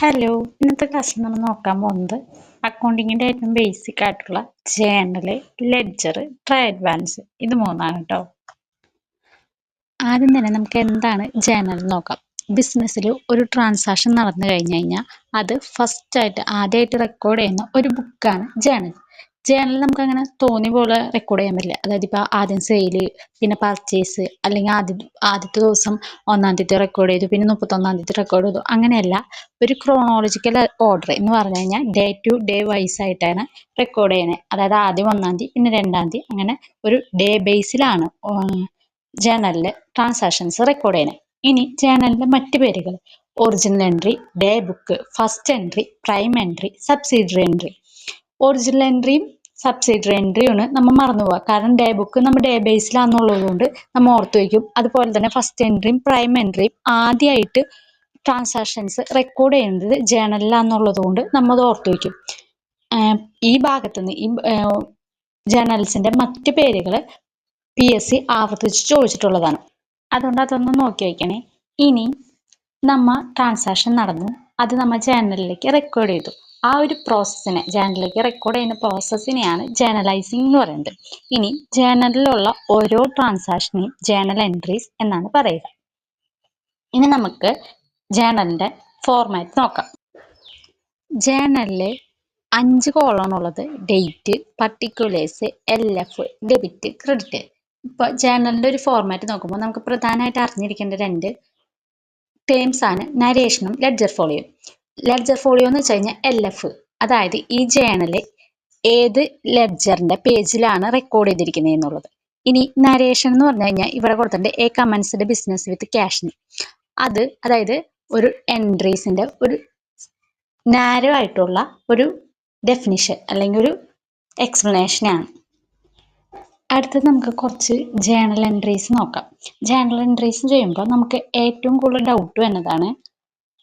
Hello, ഇന്നത്തെ ക്ലാസ്സിൽ നമ്മൾ നോക്കാൻ പോകുന്നത് അക്കൗണ്ടിങ്ങിൻ്റെ ഏറ്റവും ബേസിക് ആയിട്ടുള്ള ജേണൽ, ലെഡ്ജർ, ട്രയൽ ബാലൻസ് ഇത് മൂന്നാണ് കേട്ടോ. ആദ്യം തന്നെ നമുക്ക് എന്താണ് ജേണൽ നോക്കാം. ബിസിനസ്സിൽ ഒരു ട്രാൻസാക്ഷൻ നടന്നു കഴിഞ്ഞാൽ അത് ആദ്യമായിട്ട് റെക്കോർഡ് ചെയ്യുന്ന ഒരു ബുക്കാണ് ജേണൽ. ജേണൽ നമുക്ക് അങ്ങനെ തോന്നിയ പോലെ റെക്കോർഡ് ചെയ്യാൻ പറ്റില്ല. അതായത് ഇപ്പോൾ ആദ്യം സെയില്, പിന്നെ പർച്ചേസ്, അല്ലെങ്കിൽ ആദ്യത്തെ ദിവസം 1-ാം തീയതി റെക്കോർഡ് ചെയ്തു, പിന്നെ 31-ാം തീയതി റെക്കോർഡ് ചെയ്തു. അങ്ങനെയല്ല, ഒരു ക്രോണോളജിക്കൽ ഓർഡർ എന്ന് പറഞ്ഞു കഴിഞ്ഞാൽ ഡേ ടു ഡേ വൈസ് ആയിട്ടാണ് റെക്കോർഡ് ചെയ്യുന്നത്. അതായത് ആദ്യം 1-ാം തീയതി, പിന്നെ 2-ാം തീയതി, അങ്ങനെ ഒരു ഡേ ബേസിലാണ് ജേണലിൽ ട്രാൻസാക്ഷൻസ് റെക്കോർഡ് ചെയ്യുന്നത്. ഇനി ജേണലിൻ്റെ മറ്റ് പേരുകൾ: original entry, day book, first entry, prime entry, subsidiary entry. Original എൻട്രിയും സബ്സിഡിയറി എൻട്രിയാണ് നമ്മൾ മറന്നു പോവുക. കാരണം ഡേ ബുക്ക് നമ്മൾ ഡേ ബേസിലാണെന്നുള്ളത് കൊണ്ട് നമ്മൾ ഓർത്ത് വയ്ക്കും. അതുപോലെ തന്നെ ഫസ്റ്റ് എൻട്രിയും പ്രൈം എൻട്രിയും ആദ്യമായിട്ട് ട്രാൻസാക്ഷൻസ് റെക്കോർഡ് ചെയ്യുന്നത് ജേണലിലാണെന്നുള്ളത് കൊണ്ട് നമ്മൾ അത് ഓർത്ത് വയ്ക്കും. ഈ ഭാഗത്തുനിന്ന് ഈ ജേണൽസിൻ്റെ മറ്റ് പേരുകൾ PSC ആവർത്തിച്ച് ചോദിച്ചിട്ടുള്ളതാണ്. അതുകൊണ്ട് അതൊന്ന് നോക്കി വയ്ക്കണേ. ഇനി നമ്മൾ ട്രാൻസാക്ഷൻ നടന്നു, അത് നമ്മൾ ജേണലിലേക്ക് റെക്കോർഡ് ചെയ്തു. ആ ഒരു പ്രോസസ്സിനെ, ജേണലിലേക്ക് റെക്കോർഡ് ചെയ്യുന്ന പ്രോസസ്സിനെയാണ് ജേണലൈസിങ് എന്ന് പറയുന്നത്. ഇനി ജേണലിലുള്ള ഓരോ ട്രാൻസാക്ഷനെയും ജേണൽ എൻട്രീസ് എന്നാണ് പറയുക. ഇനി നമുക്ക് ജേണലിൻ്റെ ഫോർമാറ്റ് നോക്കാം. ജേണലിൽ 5 കോളമാണുള്ളത്: date, particulars, LF, debit, credit. ഇപ്പോൾ ജേണലിൻ്റെ ഒരു ഫോർമാറ്റ് നോക്കുമ്പോൾ നമുക്ക് പ്രധാനമായിട്ട് അറിഞ്ഞിരിക്കേണ്ട 2 ടേംസ് ആണ് നരേഷനും ലെഡ്ജർ ഫോളിയോ. ലെഡ്ജർ ഫോളിയോ എന്ന് വെച്ച് കഴിഞ്ഞാൽ LF, അതായത് ഈ ജേണൽ ഏത് ലെഡ്ജറിൻ്റെ പേജിലാണ് റെക്കോർഡ് ചെയ്തിരിക്കുന്നത് എന്നുള്ളത്. ഇനി നരേഷൻ എന്ന് പറഞ്ഞു കഴിഞ്ഞാൽ ഇവിടെ കൊടുത്തിട്ടുണ്ട് എ കമൻസ്ഡ് ബിസിനസ് വിത്ത് ക്യാഷിന്. അതായത് ഒരു എൻട്രീസിൻ്റെ ഒരു നാരോ ആയിട്ടുള്ള ഒരു ഡെഫിനിഷൻ അല്ലെങ്കിൽ ഒരു എക്സ്പ്ലനേഷനാണ്. അടുത്തത് നമുക്ക് കുറച്ച് ജേണൽ എൻട്രീസ് നോക്കാം. ജേണൽ എൻട്രീസ് ചെയ്യുമ്പോൾ നമുക്ക് ഏറ്റവും കൂടുതൽ ഡൗട്ട് വരുന്നതാണ്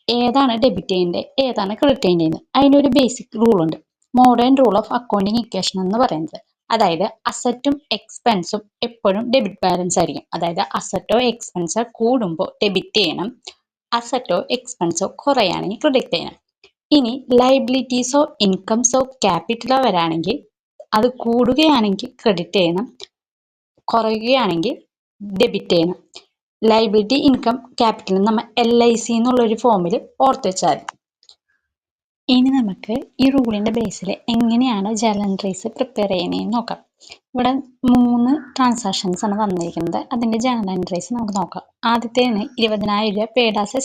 ഏതാണ് ഡെബിറ്റ് ചെയ്യേണ്ടത്, ഏതാണ് ക്രെഡിറ്റ് ചെയ്യേണ്ടത്. അതിനൊരു ബേസിക് റൂളുണ്ട്, modern rule of accounting equation എന്ന് പറയുന്നത്. അതായത് അസറ്റും എക്സ്പെൻസും എപ്പോഴും ഡെബിറ്റ് ബാലൻസ് ആയിരിക്കും. അതായത് അസറ്റോ എക്സ്പെൻസോ കൂടുമ്പോൾ ഡെബിറ്റ് ചെയ്യണം, അസറ്റോ എക്സ്പെൻസോ കുറയുകയാണെങ്കിൽ ക്രെഡിറ്റ് ചെയ്യണം. ഇനി ലയബിലിറ്റീസോ ഇൻകംസോ ക്യാപിറ്റലോ വരാണെങ്കിൽ അത് കൂടുകയാണെങ്കിൽ ക്രെഡിറ്റ് ചെയ്യണം, കുറയുകയാണെങ്കിൽ ഡെബിറ്റ് ചെയ്യണം. ലയബിലിറ്റി, ഇൻകം, ക്യാപിറ്റൽ നമ്മൾ LIC എന്നുള്ളൊരു ഫോമിൽ ഓർത്ത് വെച്ചാൽ. ഇനി നമുക്ക് ഈ റൂളിൻ്റെ ബേസിൽ എങ്ങനെയാണ് ജേണൽ എൻട്രീസ് പ്രിപ്പയർ ചെയ്യുന്നതെന്ന് നോക്കാം. ഇവിടെ 3 ട്രാൻസാക്ഷൻസ് ആണ് തന്നിരിക്കുന്നത്. അതിൻ്റെ ജേണൽ എൻട്രീസ് നമുക്ക് നോക്കാം. ആദ്യത്തേന് 20,000 രൂപ പെയ്ഡ് ആസ് എ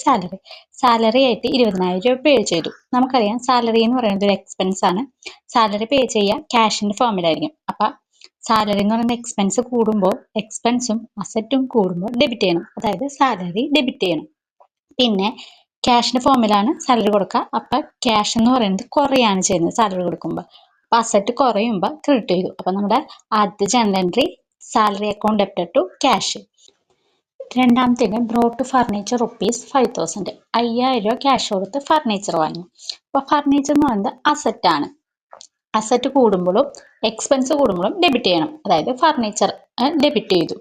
സാലറി ആയിട്ട് 20,000 രൂപ പേ ചെയ്തു. നമുക്കറിയാം സാലറി എന്ന് പറയുന്നത് ഒരു എക്സ്പെൻസ് ആണ്. സാലറി പേ ചെയ്യുക ക്യാഷിൻ്റെ ഫോമിലായിരിക്കും. അപ്പം സാലറി എന്ന് പറയുന്ന എക്സ്പെൻസ് കൂടുമ്പോൾ എക്സ്പെൻസും അസറ്റും കൂടുമ്പോൾ ഡെബിറ്റ് ചെയ്യണം. അതായത് സാലറി ഡെബിറ്റ് ചെയ്യണം. പിന്നെ ക്യാഷിൻ്റെ ഫോമിലാണ് സാലറി കൊടുക്കുക. അപ്പം ക്യാഷ് എന്ന് പറയുന്നത് കുറയാണ് ചെയ്യുന്നത് സാലറി കൊടുക്കുമ്പോൾ. അപ്പം അസറ്റ് കുറയുമ്പോൾ ക്രെഡിറ്റ് ചെയ്തു. അപ്പം നമ്മുടെ ആദ്യത്തെ journal entry salary account debited to cash. രണ്ടാമത്തേന് ബ്രോട്ട് ഫർണിച്ചർ ₹5,000. 5,000 രൂപ ക്യാഷ് കൊടുത്ത് ഫർണിച്ചർ വാങ്ങി. അപ്പോൾ ഫർണിച്ചർ എന്ന് പറയുന്നത് അസറ്റാണ്. അസറ്റ് കൂടുമ്പോഴും എക്സ്പെൻസ് കൂടുമ്പോഴും ഡെബിറ്റ് ചെയ്യണം. അതായത് ഫർണിച്ചർ ഡെബിറ്റ് ചെയ്തു.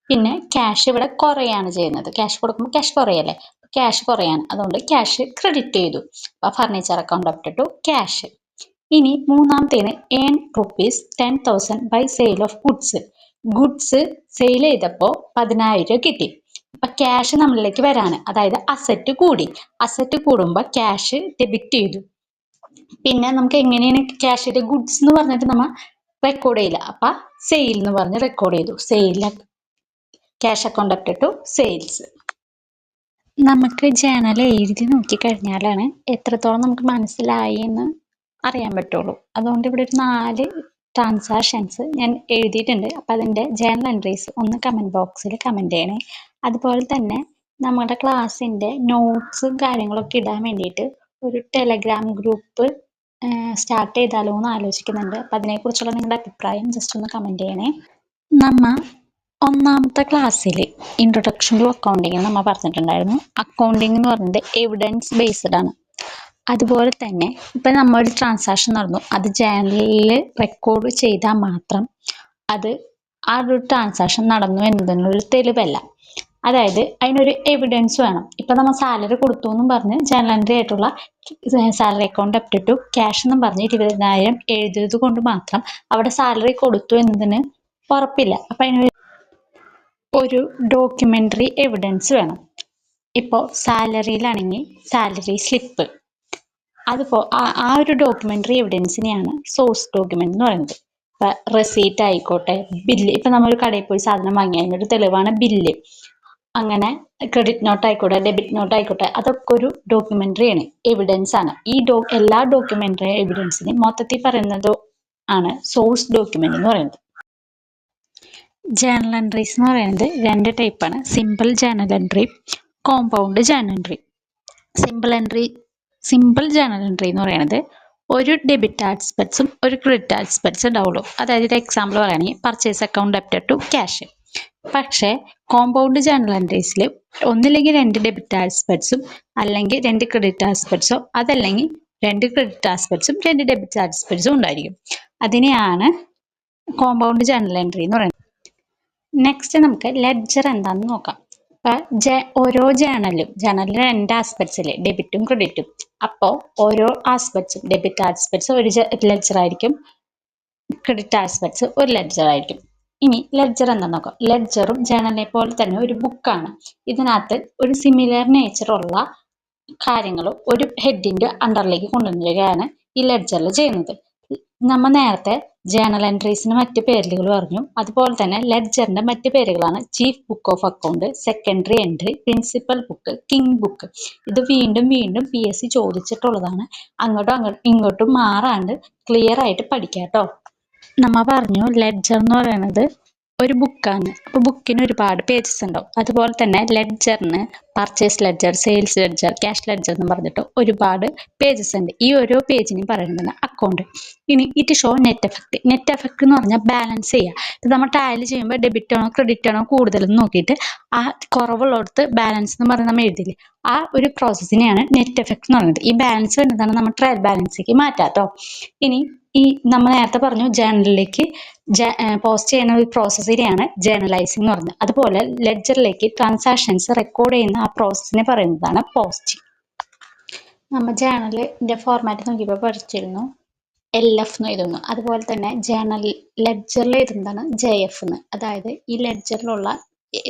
പിന്നെ ക്യാഷ് ഇവിടെ കുറയാണ് ചെയ്യുന്നത്. ക്യാഷ് കൊടുക്കുമ്പോൾ ക്യാഷ് കുറയല്ലേ, ക്യാഷ് കുറയാണ്, അതുകൊണ്ട് ക്യാഷ് ക്രെഡിറ്റ് ചെയ്തു. അപ്പോൾ furniture account debited to cash. ഇനി മൂന്നാമത്തേന് earn ₹10,000 by sale of goods sale ചെയ്തപ്പോൾ 10,000 രൂപ കിട്ടി. അപ്പം ക്യാഷ് നമ്മളിലേക്ക് വരാണ്. അതായത് അസറ്റ് കൂടി. അസറ്റ് കൂടുമ്പോൾ ക്യാഷ് ഡെബിറ്റ് ചെയ്തു. പിന്നെ നമുക്ക് എങ്ങനെയാണ് ക്യാഷിൻ്റെ ഗുഡ്സ് എന്ന് പറഞ്ഞിട്ട് നമ്മൾ റെക്കോർഡ് ചെയ്യില്ല. അപ്പം സെയിൽ എന്ന് പറഞ്ഞ് റെക്കോർഡ് ചെയ്തു. സെയിലിൽ cash account debited to sales. നമുക്ക് ജേണൽ എഴുതി നോക്കിക്കഴിഞ്ഞാലാണ് എത്രത്തോളം നമുക്ക് മനസ്സിലായി എന്ന് അറിയാൻ പറ്റുള്ളൂ. അതുകൊണ്ട് ഇവിടെ ഒരു 4 ട്രാൻസാക്ഷൻസ് ഞാൻ എഴുതിയിട്ടുണ്ട്. അപ്പം അതിൻ്റെ ജേണൽ എൻട്രീസ് ഒന്ന് കമൻറ്റ് ബോക്സിൽ കമൻറ്റ് ചെയ്യണേ. അതുപോലെ തന്നെ നമ്മുടെ ക്ലാസ്സിൻ്റെ നോട്ട്സും കാര്യങ്ങളൊക്കെ ഇടാൻ വേണ്ടിയിട്ട് ഒരു ടെലഗ്രാം ഗ്രൂപ്പ് സ്റ്റാർട്ട് ചെയ്താലോ എന്ന് ആലോചിക്കുന്നുണ്ട്. അപ്പം അതിനെക്കുറിച്ചുള്ള നിങ്ങളുടെ അഭിപ്രായം ജസ്റ്റ് ഒന്ന് കമൻറ്റ് ചെയ്യണേ. നമ്മൾ 1-ാമത്തെ ക്ലാസ്സിൽ ഇൻട്രൊഡക്ഷൻ ടു അക്കൗണ്ടിങ് നമ്മൾ പറഞ്ഞിട്ടുണ്ടായിരുന്നു. അക്കൗണ്ടിങ് എന്ന് പറയുന്നത് എവിഡൻസ് ബേസ്ഡ് ആണ്. അതുപോലെ തന്നെ ഇപ്പം നമ്മളൊരു ട്രാൻസാക്ഷൻ നടന്നു, അത് ജേണലിൽ റെക്കോർഡ് ചെയ്താൽ മാത്രം അത് ആ ഒരു ട്രാൻസാക്ഷൻ നടന്നു എന്നതിനുള്ളൊരു തെളിവല്ല. അതായത് അതിനൊരു എവിഡൻസ് വേണം. ഇപ്പം നമ്മൾ സാലറി കൊടുത്തു എന്നും പറഞ്ഞ് ജേണൽ എൻട്രി ആയിട്ടുള്ള salary account up to cash എന്നും പറഞ്ഞ് 20,000 എഴുതിയത് കൊണ്ട് മാത്രം അവിടെ സാലറി കൊടുത്തു എന്നതിന് ഉറപ്പില്ല. അപ്പം അതിന് ഒരു ഡോക്യുമെന്ററി എവിഡൻസ് വേണം. ഇപ്പോൾ സാലറിയിലാണെങ്കിൽ സാലറി സ്ലിപ്പ്, അതിപ്പോൾ ആ ഒരു ഡോക്യുമെന്ററി എവിഡൻസിനെയാണ് സോഴ്സ് ഡോക്യുമെന്റ് എന്ന് പറയുന്നത്. ഇപ്പം റെസീറ്റ് ആയിക്കോട്ടെ, ബില്ല്, ഇപ്പം നമ്മളൊരു കടയിൽ പോയി സാധനം വാങ്ങി അതിനൊരു തെളിവാണ് ബില്ല്. അങ്ങനെ ക്രെഡിറ്റ് നോട്ട് ആയിക്കോട്ടെ, ഡെബിറ്റ് നോട്ട് ആയിക്കോട്ടെ, അതൊക്കെ ഒരു ഡോക്യുമെന്ററി ആണ്, എവിഡൻസ് ആണ്. ഈ എല്ലാ ഡോക്യുമെന്ററി എവിഡൻസിനെ മൊത്തത്തിൽ പറയുന്നത് ആണ് സോഴ്സ് ഡോക്യുമെന്റ് എന്ന് പറയുന്നത്. ജേണൽ എൻട്രീസ് എന്ന് പറയുന്നത് 2 ടൈപ്പാണ്: simple journal entry, compound journal entry. Simple journal entry എന്ന് പറയുന്നത് ഒരു ഡെബിറ്റ് ആസ്പെക്ട്സും ഒരു ക്രെഡിറ്റ് ആസ്പെക്ട്സും ഉണ്ടാവുള്ളൂ. അതായത് ഒരു എക്സാമ്പിൾ പറയുകയാണെങ്കിൽ purchase account up to cash. പക്ഷേ കോമ്പൗണ്ട് ജേണൽ എൻട്രീസിൽ ഒന്നില്ലെങ്കിൽ 2 ഡെബിറ്റ് ആസ്പെക്ട്സും അല്ലെങ്കിൽ 2 ക്രെഡിറ്റ് ആസ്പെക്ട്സോ, അതല്ലെങ്കിൽ 2 ക്രെഡിറ്റ് ആസ്പെക്ട്സും 2 ഡെബിറ്റ് ആസ്പെക്ട്സും ഉണ്ടായിരിക്കും. അതിനെയാണ് കോമ്പൗണ്ട് ജേണൽ എൻട്രി എന്ന് പറയുന്നത്. നെക്സ്റ്റ് നമുക്ക് ലെഡ്ജർ എന്താണെന്ന് നോക്കാം. ഓരോ ജേണലിൽ 2 ആസ്പെക്ട്സിൽ ഡെബിറ്റും ക്രെഡിറ്റും. അപ്പോൾ ഓരോ ആസ്പെക്ട്സും, ഡെബിറ്റ് ആസ്പെക്ട്സ് ഒരു ലെഡ്ജർ ആയിരിക്കും, ക്രെഡിറ്റ് ആസ്പെക്ട്സ് ഒരു ലെഡ്ജർ ആയിരിക്കും. ഇനി ലെഡ്ജർ എന്താണെന്ന് നോക്കാം. ലെഡ്ജറും ജേണലിനെ പോലെ തന്നെ ഒരു ബുക്കാണ്. ഇതിനകത്ത് ഒരു സിമിലർ നേച്ചറുള്ള കാര്യങ്ങൾ ഒരു ഹെഡിന്റെ അണ്ടറിലേക്ക് കൊണ്ടുവരികയാണ് ഈ ലെഡ്ജറിൽ ചെയ്യുന്നത്. നമ്മൾ നേരത്തെ ജേണൽ എൻട്രീസിന് മറ്റ് പേരുകൾ പറഞ്ഞു. അതുപോലെ തന്നെ ലെഡ്ജറിന്റെ മറ്റ് പേരുകളാണ് chief book of account, secondary entry, principal book, king book. ഇത് വീണ്ടും വീണ്ടും PSC ചോദിച്ചിട്ടുള്ളതാണ്. അങ്ങോട്ടും ഇങ്ങോട്ടും മാറാണ്ട് ക്ലിയർ ആയിട്ട് പഠിക്കാം കേട്ടോ. നമ്മ പറഞ്ഞു ലെഡ്ജർ എന്ന് പറയുന്നത് ഒരു ബുക്കാണ്. അപ്പോൾ ബുക്കിന് ഒരുപാട് പേജസ് ഉണ്ടാവും. അതുപോലെ തന്നെ ലെഡ്ജറിന് purchase ledger, sales ledger, cash ledger എന്ന് പറഞ്ഞിട്ട് ഒരുപാട് പേജസ് ഉണ്ട്. ഈ ഓരോ പേജിനും പറയുന്നത് അക്കൗണ്ട്. ഇനി it show net effect. Net effect എന്ന് പറഞ്ഞാൽ ബാലൻസ് ചെയ്യുക. ഇത് നമ്മൾ ടാലി ചെയ്യുമ്പോൾ ഡെബിറ്റ് ആണോ ക്രെഡിറ്റ് ആണോ കൂടുതലെന്ന് നോക്കിയിട്ട് ആ കുറവുള്ളിടത്ത് ബാലൻസ് എന്ന് പറഞ്ഞ് നമ്മൾ എഴുതില്ലേ, ആ ഒരു പ്രോസസ്സിനെയാണ് നെറ്റ് എഫക്ട് എന്ന് പറയുന്നത്. ഈ ബാലൻസ് വരുന്നതാണ് നമ്മൾ ട്രയൽ ബാലൻസിലേക്ക് മാറ്റാട്ടോ. ഇനി നമ്മൾ നേരത്തെ പറഞ്ഞു ജേണലിലേക്ക് പോസ്റ്റ് ചെയ്യുന്ന ഒരു പ്രോസസ്സിനെയാണ് ജേണലൈസിംഗ് എന്ന് പറയുന്നത്. അതുപോലെ ലെഡ്ജറിലേക്ക് ട്രാൻസാക്ഷൻസ് റെക്കോർഡ് ചെയ്യുന്ന ആ പ്രോസസ്സിനെ പറയുന്നതാണ് പോസ്റ്റിംഗ്. നമ്മൾ ജേണലിന്റെ ഫോർമാറ്റ് നോക്കിയപ്പോൾ പഠിച്ചിരുന്നു LF എന്ന് എഴുതുന്നു. അതുപോലെ തന്നെ ലെഡ്ജറിൽ എഴുതുന്നതാണ് JF എന്ന്. അതായത് ഈ ലെഡ്ജറിലുള്ള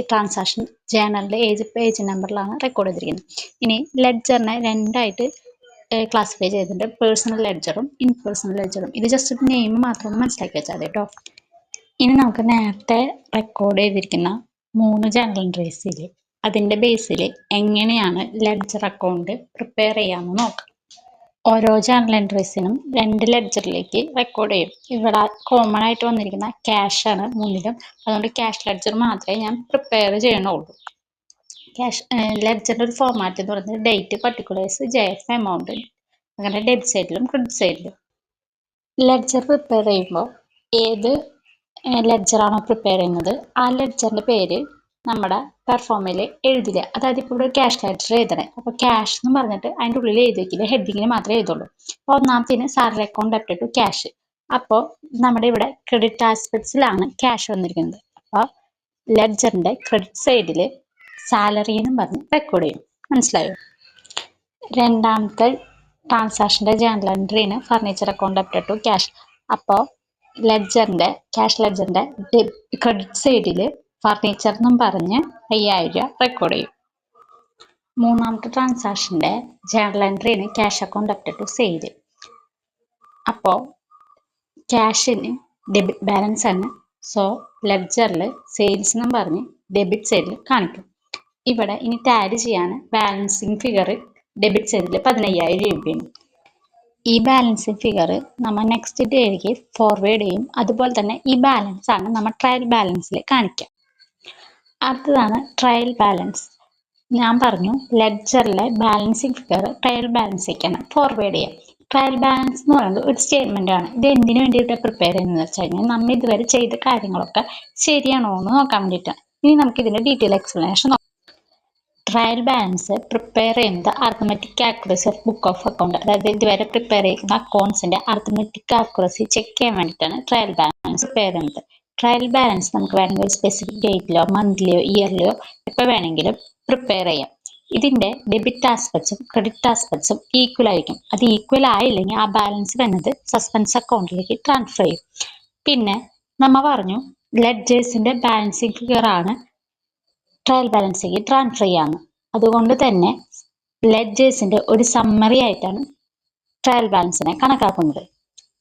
ട്രാൻസാക്ഷൻ ജേണലിന്റെ പേജ് നമ്പറിലാണ് റെക്കോർഡ് ചെയ്തിരിക്കുന്നത്. ഇനി ലെഡ്ജറിനെ 2ആയിട്ട് ക്ലാസിഫൈ ചെയ്തിട്ടുണ്ട്: പേഴ്സണൽ ലെഡ്ജറും ഇൻപേഴ്സണൽ ലെഡ്ജറും. ഇത് ജസ്റ്റ് നെയിം മാത്രം മനസ്സിലാക്കി വെച്ചാൽ മതി കേട്ടോ. ഇനി നമുക്ക് നേരത്തെ റെക്കോർഡ് ചെയ്തിരിക്കുന്ന 3 ജേണൽ എൻട്രീസിൽ അതിൻ്റെ ബേസിൽ എങ്ങനെയാണ് ലെഡ്ജർ അക്കൗണ്ട് പ്രിപ്പയർ ചെയ്യാമെന്ന് നോക്കാം. ഓരോ ജേണൽ എൻട്രീസിനും 2 ലെഡ്ജറിലേക്ക് റെക്കോർഡ് ചെയ്യും. ഇവിടെ കോമൺ ആയിട്ട് വന്നിരിക്കുന്ന ക്യാഷ് ആണ് മുന്നിലും. അതുകൊണ്ട് ക്യാഷ് ലെഡ്ജർ മാത്രമേ ഞാൻ പ്രിപ്പയർ ചെയ്യണുള്ളൂ. ലെഡ്ജറിന്റെ ഒരു ഫോർമാറ്റ് എന്ന് പറയുന്നത് ഡേറ്റ്, പർട്ടിക്കുലേഴ്സ്, JF, എമൗണ്ട്, അങ്ങനെ ഡെബിറ്റ് സൈഡിലും ക്രെഡിറ്റ് സൈഡിലും. ലെഡ്ജർ പ്രിപ്പയർ ചെയ്യുമ്പോൾ ഏത് ലെഡ്ജറാണോ പ്രിപ്പയർ ചെയ്യുന്നത് ആ ലെഡ്ജറിന്റെ പേര് നമ്മുടെ പെർഫോമിൽ എഴുതില്ല. അതായത് ഇപ്പോൾ ഇവിടെ ക്യാഷ് ലെഡ്ജർ എഴുതണേ, അപ്പോൾ ക്യാഷ് എന്ന് പറഞ്ഞിട്ട് അതിൻ്റെ ഉള്ളിൽ എഴുതി വെക്കില്ല, ഹെഡിങ്ങിന് മാത്രമേ എഴുതുള്ളൂ. അപ്പോൾ ഒന്നാമത്തേന് salary account up to cash. അപ്പോൾ നമ്മുടെ ഇവിടെ ക്രെഡിറ്റ് ആസ്പെക്ട്സിലാണ് ക്യാഷ് വന്നിരിക്കുന്നത്. അപ്പോൾ ലെഡ്ജറിന്റെ ക്രെഡിറ്റ് സൈഡിൽ സാലറി എന്നും പറഞ്ഞ് റെക്കോർഡ് ചെയ്യും. മനസ്സിലായോ? രണ്ടാമത്തെ ട്രാൻസാക്ഷൻ്റെ ജേണൽ എൻട്രിന് furniture account up to cash. അപ്പോൾ ക്യാഷ് ലെഡ്ജറിന്റെ ക്രെഡിറ്റ് സൈഡിൽ ഫർണിച്ചർ എന്നും പറഞ്ഞ് 5000 രൂപ റെക്കോർഡ് ചെയ്യും. മൂന്നാമത്തെ ട്രാൻസാക്ഷൻ്റെ ജേണൽ എൻട്രിന് cash account up to sale. അപ്പോൾ ക്യാഷിന് ഡെബിറ്റ് ബാലൻസ് ആണ്. സോ ലെഡ്ജറിൽ സെയിൽസ് എന്നും പറഞ്ഞ് ഡെബിറ്റ് സൈഡിൽ കാണിക്കും. ഇവിടെ ഇനി ടാലി ചെയ്യാണ് ബാലൻസിങ് ഫിഗർ ഡെബിറ്റ് സൈഡിൽ 15000 രൂപയാണ്. ഈ ബാലൻസിങ് ഫിഗർ നമ്മൾ നെക്സ്റ്റ് ഡേയിലേക്ക് ഫോർവേഡ് ചെയ്യും. അതുപോലെ തന്നെ ഈ ബാലൻസ് ആണ് നമ്മൾ ട്രയൽ ബാലൻസിൽ കാണിക്കുക. അടുത്തതാണ് ട്രയൽ ബാലൻസ്. ഞാൻ പറഞ്ഞു ലെഡ്ജറിലെ ബാലൻസിങ് ഫിഗർ ട്രയൽ ബാലൻസിലേക്കാണ് ഫോർവേഡ് ചെയ്യുക. ട്രയൽ ബാലൻസ് എന്ന് പറയുന്നത് ഒരു സ്റ്റേറ്റ്മെന്റ് ആണ്. ഇത് എന്തിനു വേണ്ടിയിട്ട് പ്രിപ്പയർ ചെയ്യുന്നത് വെച്ച് കഴിഞ്ഞാൽ നമ്മൾ ഇതുവരെ ചെയ്ത കാര്യങ്ങളൊക്കെ ശരിയാണോ എന്ന് നോക്കാൻ വേണ്ടിയിട്ടാണ്. ഇനി നമുക്ക് ഇതിന്റെ ഡീറ്റെയിൽ എക്സ്പ്ലനേഷൻ നോക്കാം. ട്രയൽ ബാലൻസ് പ്രിപ്പയർ ചെയ്യുന്നത് arithmetic accuracy of book of account. അതായത് ഇതുവരെ പ്രിപ്പയർ ചെയ്യുന്ന അക്കൗണ്ട്സിന്റെ അർത്തമെറ്റിക് ആക്യുറസി ചെക്ക് ചെയ്യാൻ വേണ്ടിയിട്ടാണ് ട്രയൽ ബാലൻസ് പ്രിപ്പയർ ചെയ്യുന്നത്. ട്രയൽ ബാലൻസ് നമുക്ക് വേണമെങ്കിൽ സ്പെസിഫിക് ഡേറ്റിലോ മന്ത്ലിയോ ഇയർലിയോ എപ്പോൾ വേണമെങ്കിലും പ്രിപ്പയർ ചെയ്യാം. ഇതിന്റെ ഡെബിറ്റ് ആസ്പെക്ട്സും ക്രെഡിറ്റ് ആസ്പെക്ട്സും ഈക്വൽ ആയിരിക്കും. അത് ഈക്വൽ ആയില്ലെങ്കിൽ ആ ബാലൻസ് വരുന്നത് സസ്പെൻസ് അക്കൗണ്ടിലേക്ക് ട്രാൻസ്ഫർ ചെയ്യും. പിന്നെ നമ്മ പറഞ്ഞു ലെഡ്ജേഴ്സിന്റെ ബാലൻസിങ് ഫിഗർ ആണ് ട്രയൽ ബാലൻസിലേക്ക് ട്രാൻസ്ഫർ ചെയ്യാന്ന്. അതുകൊണ്ട് തന്നെ ലെഡ്ജേഴ്സിന്റെ ഒരു സമ്മറി ആയിട്ടാണ് ട്രയൽ ബാലൻസിനെ കണക്കാക്കുന്നത്.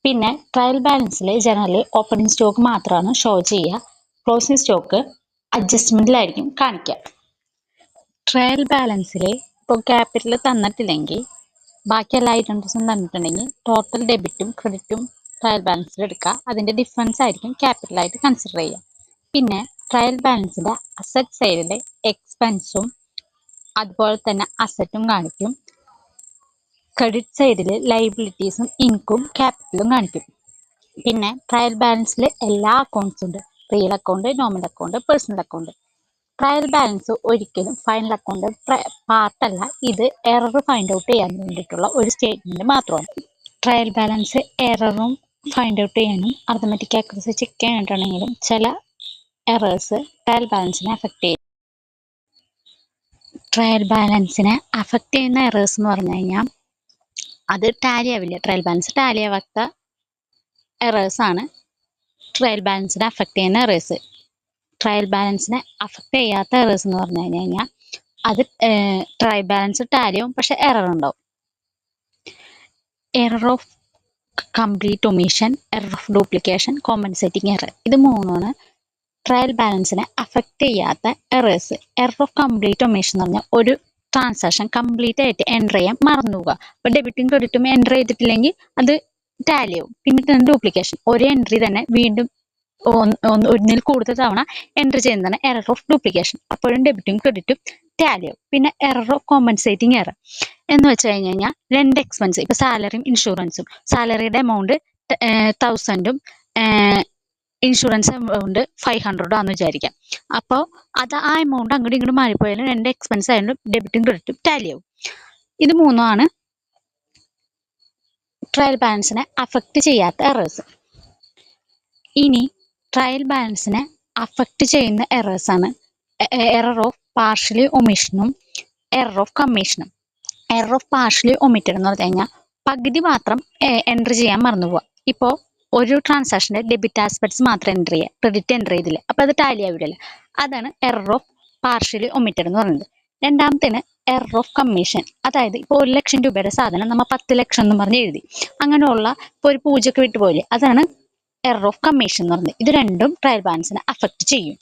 പിന്നെ ട്രയൽ ബാലൻസിൽ ജനറലി ഓപ്പണിംഗ് സ്റ്റോക്ക് മാത്രമാണ് ഷോ ചെയ്യുക. ക്ലോസിംഗ് സ്റ്റോക്ക് അഡ്ജസ്റ്റ്മെന്റിലായിരിക്കും കാണിക്കുക. ട്രയൽ ബാലൻസിൽ ഇപ്പോൾ ക്യാപിറ്റൽ തന്നിട്ടില്ലെങ്കിൽ ബാക്കി എല്ലാ ഐറ്റംസും തന്നിട്ടുണ്ടെങ്കിൽ ടോട്ടൽ ഡെബിറ്റും ക്രെഡിറ്റും ട്രയൽ ബാലൻസിൽ എടുക്കുക. അതിന്റെ ഡിഫറൻസ് ആയിരിക്കും ക്യാപിറ്റലായിട്ട് കൺസിഡർ ചെയ്യുക. പിന്നെ ട്രയൽ ബാലൻസിന്റെ അസറ്റ് സൈഡിലെ എക്സ്പെൻസും അതുപോലെ തന്നെ അസറ്റും കാണിക്കും. ക്രെഡിറ്റ് സൈഡിൽ ലൈബിലിറ്റീസും ഇൻകം ക്യാപിറ്റലും കാണിക്കും. പിന്നെ ട്രയൽ ബാലൻസിൽ എല്ലാ അക്കൗണ്ട്സും ഉണ്ട്. Real account, nominal account, personal account. Trial balance ഒരിക്കലും ഫൈനൽ അക്കൗണ്ട് പാർട്ടല്ല. ഇത് എറർ ഫൈൻഡ് ഔട്ട് ചെയ്യാൻ വേണ്ടിയിട്ടുള്ള ഒരു സ്റ്റേറ്റ്മെന്റ് മാത്രമാണ്. ട്രയൽ ബാലൻസ് എററും ഫൈൻഡ് ഔട്ട് ചെയ്യാനും അർത്തമെറ്റിക് ആക്യുറസി ചെക്ക് ചെയ്യാനായിട്ടാണെങ്കിലും ചില എറേഴ്സ് ട്രയൽ ബാലൻസിനെ അഫക്റ്റ് ചെയ്യും. ട്രയൽ ബാലൻസിനെ അഫക്റ്റ് ചെയ്യുന്ന എറേഴ്സ് എന്ന് പറഞ്ഞു കഴിഞ്ഞാൽ അത് ടാലി ആവില്ല. ട്രയൽ ബാലൻസ് ടാലി ആവാത്ത എറേഴ്സ് ആണ് ട്രയൽ ബാലൻസിനെ അഫക്റ്റ് ചെയ്യുന്ന എറേഴ്സ്. ട്രയൽ ബാലൻസിനെ അഫക്റ്റ് ചെയ്യാത്ത എറേഴ്സ് എന്ന് പറഞ്ഞു കഴിഞ്ഞാൽ അത് ട്രയൽ ബാലൻസ് ടാലി ആവും, പക്ഷെ എറർ ഉണ്ടാവും. Error of complete omission, error of duplication, compensating error. ഇത് മൂന്നാണ് ട്രയൽ ബാലൻസിനെ അഫക്റ്റ് ചെയ്യാത്ത errors. Error of complete omission എന്ന് പറഞ്ഞാൽ ഒരു ട്രാൻസാക്ഷൻ കംപ്ലീറ്റ് ആയിട്ട് എൻ്റർ ചെയ്യാൻ മറന്നു പോവുക. അപ്പോൾ ഡെബിറ്റും ക്രെഡിറ്റും എൻ്റർ ചെയ്തിട്ടില്ലെങ്കിൽ അത് ടാലി ആവും. പിന്നെ ഡ്യൂപ്ലിക്കേഷൻ, ഒരു എൻട്രി തന്നെ വീണ്ടും ഒന്നിൽ കൂടുതൽ തവണ എൻ്റർ ചെയ്യുന്നതാണ് എറർ ഓഫ് ഡ്യൂപ്ലിക്കേഷൻ. അപ്പോഴും ഡെബിറ്റും ക്രെഡിറ്റും ടാലി ആവും. പിന്നെ എറർ ഓഫ് കോമ്പൻസേറ്റിംഗ് എറർ എന്ന് വെച്ച് കഴിഞ്ഞാൽ രണ്ട് എക്സ്പെൻസ്, ഇപ്പൊ സാലറിയും ഇൻഷുറൻസും, സാലറിയുടെ എമൗണ്ട് 1000ഉം ഇൻഷുറൻസ് എമൗണ്ട് 500 ആണെന്ന് വിചാരിക്കാം. അപ്പോൾ അത് ആ എമൗണ്ട് അങ്ങോട്ടും ഇങ്ങോട്ടും മാറിപ്പോയാലും രണ്ട് എക്സ്പെൻസ് ആയാലും ഡെബിറ്റും ക്രെഡിറ്റും ടാലി ആവും. ഇത് മൂന്നുമാണ് ട്രയൽ ബാലൻസിനെ അഫക്റ്റ് ചെയ്യാത്ത എറേഴ്സ്. ഇനി ട്രയൽ ബാലൻസിനെ അഫക്റ്റ് ചെയ്യുന്ന എറേഴ്സ് ആണ് എറർ ഓഫ് പാർഷ്യലി ഒമിഷനും എറർ ഓഫ് കമ്മീഷനും. എറർ ഓഫ് പാർഷ്യലി ഒമിറ്റഡ് എന്ന് പറഞ്ഞു കഴിഞ്ഞാൽ പകുതി മാത്രം എൻ്റർ ചെയ്യാൻ മറന്നു പോവുക. ഇപ്പോൾ ഒരു ട്രാൻസാക്ഷൻ്റെ ഡെബിറ്റ് ആസ്പെക്ട്സ് മാത്രം എൻ്റർ ചെയ്യുക, ക്രെഡിറ്റ് എൻ്റർ ചെയ്തില്ല, അപ്പോൾ അത് ടാലി ആവില്ലല്ലോ. അതാണ് എറർ ഓഫ് പാർഷ്യലി ഒമിറ്റഡ് എന്ന് പറയുന്നത്. രണ്ടാമത്തേന് എറർ ഓഫ് കമ്മീഷൻ. അതായത് ഇപ്പോൾ 1,00,000 രൂപയുടെ സാധനം നമ്മൾ 10 ലക്ഷം എന്ന് പറഞ്ഞ് എഴുതി, അങ്ങനെയുള്ള ഇപ്പോൾ ഒരു പൂജയ്ക്ക് വിട്ടുപോയില്ലേ, അതാണ് എറർ ഓഫ് കമ്മീഷൻ എന്ന് പറയുന്നത്. ഇത് രണ്ടും ട്രയൽ ബാലൻസിനെ അഫക്റ്റ് ചെയ്യും.